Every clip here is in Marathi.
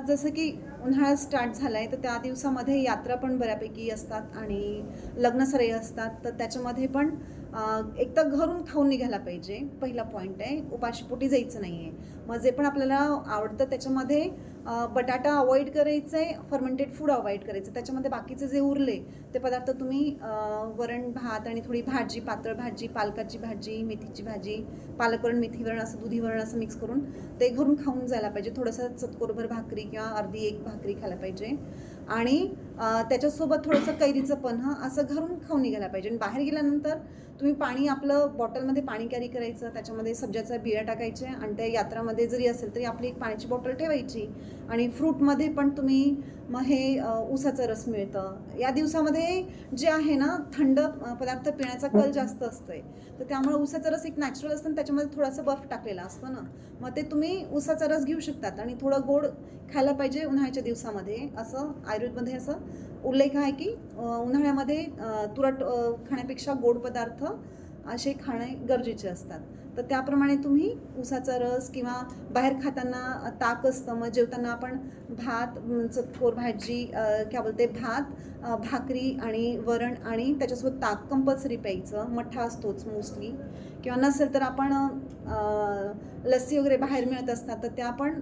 जसं की उन्हाळा स्टार्ट झाला आहे, तर त्या दिवसामध्ये यात्रा पण बऱ्यापैकी असतात आणि लग्नसराई असतात. तर त्याच्यामध्ये पण एक तर घरून खाऊन निघायला पाहिजे, पहिला पॉईंट आहे. उपाशीपोटी जायचं नाही आहे. मग जे पण आपल्याला आवडतं त्याच्यामध्ये बटाटा अवॉइड करायचं आहे, फर्मेंटेड फूड अवॉइड करायचं. त्याच्यामध्ये बाकीचे जे उरले ते पदार्थ तुम्ही वरण भात आणि थोडी भाजी, पातळ भाजी, पालकाची भाजी, मेथीची भाजी, पालक वरण, मेथी वरण असं दुधी वरण असं मिक्स करून ते घरून खाऊन जायला पाहिजे. थोडंसं चतकोरभर भाकरी किंवा अर्धी एक भाकरी खायला पाहिजे आणि त्याच्यासोबत थोडंसं कैरीचं पन्हं असं घरून खाऊन निघायला पाहिजे. आणि बाहेर गेल्यानंतर तुम्ही पाणी आपलं बॉटलमध्ये पाणी कॅरी करायचं, त्याच्यामध्ये सब्जाचा बिया टाकायचे आणि त्या यात्रामध्ये जरी असेल तरी आपली एक पाण्याची बॉटल ठेवायची. आणि फ्रूटमध्ये पण तुम्ही मग हे ऊसाचा रस मिळतं. या दिवसामध्ये जे आहे ना थंड पदार्थ पिण्याचा कल जास्त असतोय, तर त्यामुळे ऊसाचा रस एक नॅचरल असतं आणि त्याच्यामध्ये थोडासा बर्फ टाकलेला असतो ना, मग ते तुम्ही ऊसाचा रस घेऊ शकतात आणि थोडं गोड खायला पाहिजे उन्हाळ्याच्या दिवसामध्ये. असं आयुर्वेदमध्ये असं उल्लेख आहे की उन्हाळ्यामध्ये तुरट खाण्यापेक्षा गोड पदार्थ असे खाणे गरजेचे असतात. तर त्याप्रमाणे तुम्ही ऊसाचा रस किंवा बाहेर खाताना ताक असतं, मग जेवताना आपण भात, चतकोर भाजी, काय बोलते भात, भाकरी आणि वरण आणि त्याच्यासोबत ताक कंपल्सरी प्यायचं. मठ्ठा असतोच मोस्टली, किंवा नसेल तर आपण लस्सी वगैरे बाहेर मिळत असतात, तर त्या पण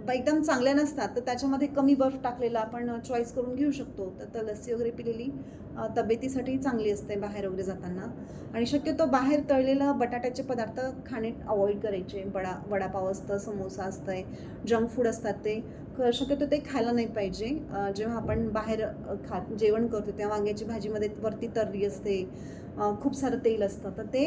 एकदम चांगल्या नसतात, तर त्याच्यामध्ये कमी बर्फ टाकलेला आपण चॉईस करून घेऊ शकतो. तर लस्सी वगैरे पिलेली तब्येतीसाठी चांगली असते बाहेर वगैरे जाताना. आणि शक्यतो बाहेर तळलेलं बटाट्याचे पदार्थ खाणे अवॉइड करायचे. वडापाव असतं, समोसा असतंय, जंक फूड असतात, ते शक्यतो ते खायला नाही पाहिजे. जेव्हा आपण बाहेर जेवण करतो तेव्हा वांग्याची भाजीमध्ये वरती तर्री असते, खूप सारं तेल असतं, तर ते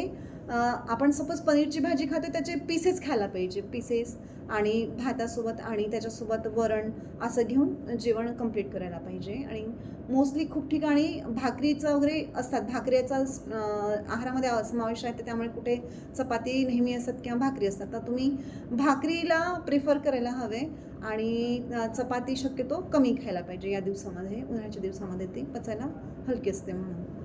आपण सपोज पनीरची भाजी खातो त्याचे पीसेस खायला पाहिजे, पीसेस आणि भातासोबत आणि त्याच्यासोबत वरण असं घेऊन जेवण कंप्लीट करायला पाहिजे. आणि मोस्टली खूप ठिकाणी भाकरीचं वगैरे असतात, भाकरीचा आहारामध्ये समावेश आहे, तर त्यामुळे कुठे चपाती नेहमी असतात किंवा भाकरी असतात, तर तुम्ही भाकरीला प्रिफर करायला हवे आणि चपाती शक्यतो कमी खायला पाहिजे या दिवसामध्ये. उन्हाळ्याच्या दिवसामध्ये ती पचायला हलकी असते म्हणून.